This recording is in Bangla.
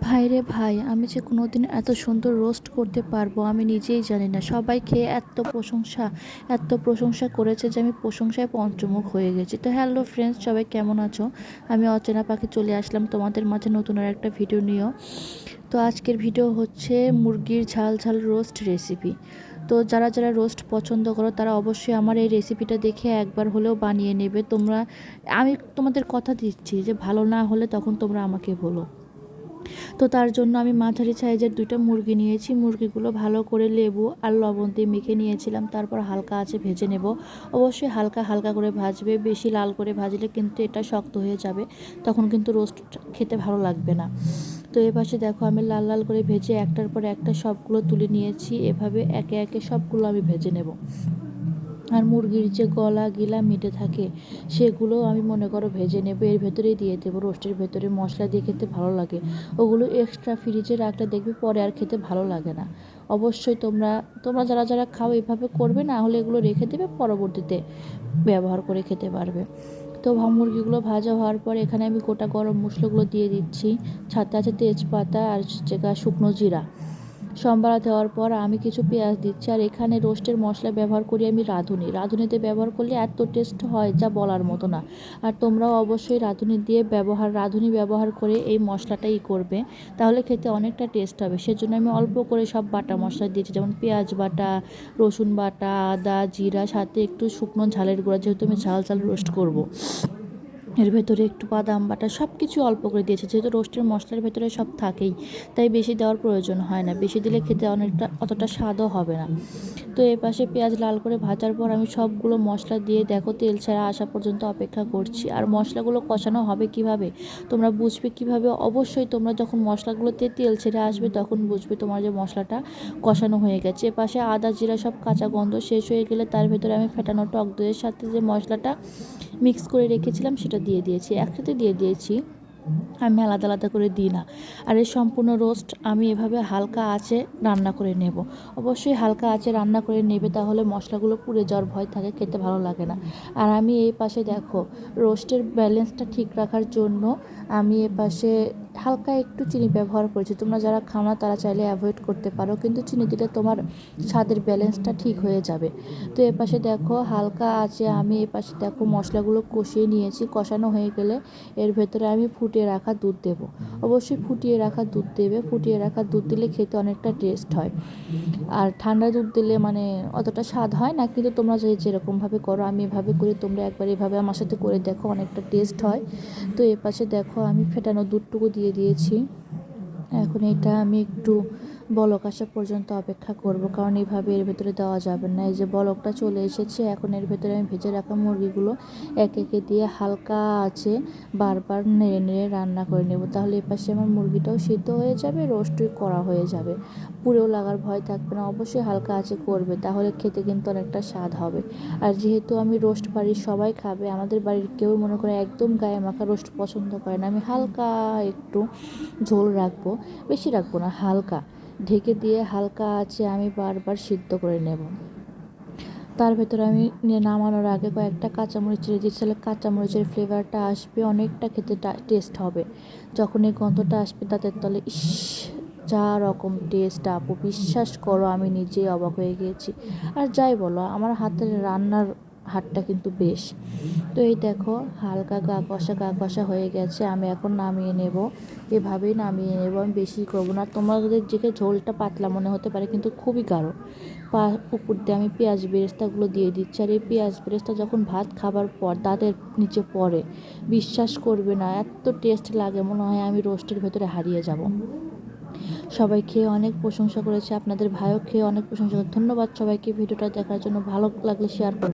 ভাই রে ভাই, আমি যে কোনোদিন এত সুন্দর রোস্ট করতে পারবো আমি নিজেই জানি না। সবাই খেয়ে এত প্রশংসা করেছে যে আমি প্রশংসায় পঞ্চমুখ হয়ে গেছি। তো হ্যালো ফ্রেন্ডস, সবাই কেমন আছো? আমি অচেনা পাখি চলে আসলাম তোমাদের মাঝে নতুন আর একটা ভিডিও নিয়েও। তো আজকের ভিডিও হচ্ছে মুরগির ঝাল ঝাল রোস্ট রেসিপি। তো যারা যারা রোস্ট পছন্দ করো তারা অবশ্যই আমার এই রেসিপিটা দেখে একবার হলেও বানিয়ে নেবে তোমরা। আমি তোমাদের কথা দিচ্ছি যে ভালো না হলে তখন তোমরা আমাকে বলো। তো তার জন্য আমি মাঝারি সাইজের 2টা মুরগি নিয়েছি। মুরগিগুলো ভালো করে লেবু আর লবণ দিয়ে মেখে নিয়েছিলাম। তারপর হালকা আঁচে ভেজে নেব। অবশ্যই হালকা হালকা করে ভাজবে, বেশি লাল করে ভাজলে কিন্তু এটা শক্ত হয়ে যাবে, তখন কিন্তু রোস্ট খেতে ভালো লাগবে না। তো এপাশে দেখো আমি লাল লাল করে ভেজে একটার পর একটা সবগুলো তুলে নিয়েছি। এভাবে একে একে সবগুলো আমি ভেজে নেব। আর মুরগির যে গলা গিলা মিটে থাকে সেগুলো আমি মনে করো ভেজে নেব, এর ভেতরেই দিয়ে দেবো। রোস্টের ভেতরে মশলা দিয়ে খেতে ভালো লাগে। ওগুলো এক্সট্রা ফ্রিজে রাখলে দেখবে পরে আর খেতে ভালো লাগে না। অবশ্যই তোমরা তোমরা যারা যারা খাও এভাবে করবে, না হলে এগুলো রেখে দেবে, পরবর্তীতে ব্যবহার করে খেতে পারবে। তো মুরগিগুলো ভাজা হওয়ার পর এখানে আমি গোটা গরম মশলাগুলো দিয়ে দিচ্ছি। সাথে আছে তেজপাতা আর শুকনো জিরা। সম্বারা দেওয়ার পর আমি কিছু পেঁয়াজ দিচ্ছি। আর এখানে রোস্টের মশলা ব্যবহার করি আমি রাঁধুনিতে ব্যবহার করলে এত টেস্ট হয় যা বলার মতো না। আর তোমরাও অবশ্যই রাঁধুনি ব্যবহার করে এই মশলাটাই করবে, তাহলে খেতে অনেকটা টেস্ট হবে। সেজন্য আমি অল্প করে সব বাটা মশলা দিয়েছি, যেমন পেঁয়াজ বাটা, রসুন বাটা, আদা, জিরা, সাথে একটু শুকনো ঝালের গুঁড়া, যেহেতু আমি ঝাল ঝাল রোস্ট করব। এর ভেতরে একটু বাদাম বাটা, সব কিছু অল্প করে দিয়েছে, যেহেতু রোস্টের মশলার ভেতরে সব থাকেই, তাই বেশি দেওয়ার প্রয়োজন হয় না। বেশি দিলে খেতে অতটা স্বাদও হবে না। তো এ পাশে পেঁয়াজ লাল করে ভাজার পর আমি সবগুলো মশলা দিয়ে দেখো তেল ছাড়া আসা পর্যন্ত অপেক্ষা করছি। আর মশলাগুলো কষানো হবে কিভাবে, তোমরা বুঝবে কিভাবে? অবশ্যই তোমরা যখন মশলাগুলোতে তেল ছেড়ে আসবে তখন বুঝবে তোমার যে মশলাটা কষানো হয়ে গেছে। এ পাশে আদা জিরা সব কাঁচা গন্ধ শেষ হয়ে গেলে তার ভেতরে আমি ফেটানো টক দইয়ের সাথে যে মশলাটা মিক্স করে রেখেছিলাম সেটা দিয়ে দিয়েছি, একসাথে দিয়ে দিয়েছি, আমি আলাদা আলাদা করে দিই না। আর এই সম্পূর্ণ রোস্ট আমি এভাবে হালকা আঁচে রান্না করে নেব। অবশ্যই হালকা আঁচে রান্না করে নেবে, তাহলে মশলাগুলো পুড়ে যাওয়ার ভয় থাকে, খেতে ভালো লাগে না। আর আমি এই পাশে দেখো রোস্টের ব্যালেন্সটা ঠিক রাখার জন্য আমি এ পাশে হালকা একটু চিনি ব্যবহার করেছি। তোমরা যারা খাও না তারা চাইলে অ্যাভয়েড করতে পারো, কিন্তু চিনি দিলে তোমার স্বাদের ব্যালেন্সটা ঠিক হয়ে যাবে। তো এ পাশে দেখো হালকা আছে, আমি এ পাশে দেখো মশলাগুলো কষিয়ে নিয়েছি। কষানো হয়ে গেলে এর ভেতরে আমি ফুটিয়ে রাখা দুধ দেবো। অবশ্যই ফুটিয়ে রাখা দুধ দেবে, ফুটিয়ে রাখা দুধ দিলে খেতে অনেকটা টেস্ট হয়। আর ঠান্ডা দুধ দিলে মানে অতটা স্বাদ হয় না, কিন্তু তোমরা যেরকমভাবে করো, আমি এভাবে করি, তোমরা একবার এভাবে আমার সাথে করে দেখো, অনেকটা টেস্ট হয়। তো এ পাশে দেখো আমি ফেটানো দুধটুকু দিয়ে দিয়েছি। এখন এটা আমি একটু বলক আসা পর্যন্ত অপেক্ষা করব, কারণ এইভাবে এর ভেতরে দেওয়া যাবে না। এই যে বলকটা চলে এসেছে, এখন এর ভেতরে আমি ভেজে রাখা মুরগিগুলো একে একে দিয়ে হালকা আছে বারবার নেড়ে নেড়ে রান্না করে নেব, তাহলে এপাশে আমার মুরগিটাও সিদ্ধ হয়ে যাবে, রোস্টই করা হয়ে যাবে, পুড়েও লাগার ভয় থাকবে না। অবশ্যই হালকা আছে করবে, তাহলে খেতে কিন্তু অনেকটা স্বাদ হবে। আর যেহেতু আমি রোস্ট বাড়ির সবাই খাবে, আমাদের বাড়ির কেউ মনে করে একদম গায়ে মাখা রোস্ট পছন্দ করে না, আমি হালকা একটু ঝোল রাখবো, বেশি রাখবো না, হালকা ঢেকে দিয়ে হালকা আছে আমি বারবার সিদ্ধ করে নেব। তার ভেতরে আমি নামানোর আগে কয়েকটা কাঁচামরিচ ছেড়ে দিচ্ছি, তাহলে কাঁচামরিচের ফ্লেভারটা আসবে, অনেকটা খেতে টেস্ট হবে। যখন এই গন্ধটা আসবে তাদের তলে ইস, যা রকম টেস্ট আপু, বিশ্বাস করো আমি নিজেই অবাক হয়ে গিয়েছি। আর যাই বলো, আমার হাতের রান্নার হাতটা কিন্তু বেশ। তো এই দেখো হালকা গা কষা হয়ে গেছে, আমি এখন নামিয়ে নেব। এভাবেই নামিয়ে নেব, আমি বেশি করবো না। তোমাদের দিকে ঝোলটা পাতলা মনে হতে পারে, কিন্তু খুবই গাঢ়। উপর দিয়ে আমি পেঁয়াজ বেরেস্তাগুলো দিয়ে দিচ্ছি। আর এই পেঁয়াজ বেরেস্তা যখন ভাত খাবার পর দাঁতের নিচে পড়ে, বিশ্বাস করবে না এত টেস্ট লাগে, মনে হয় আমি রোস্টের ভেতরে হারিয়ে যাব। সবাই খেয়ে অনেক প্রশংসা করেছে, আপনাদের ভাইও খেয়ে অনেক প্রশংসা করে। ধন্যবাদ সবাইকে ভিডিওটা দেখার জন্য। ভালো লাগলে শেয়ার করুন।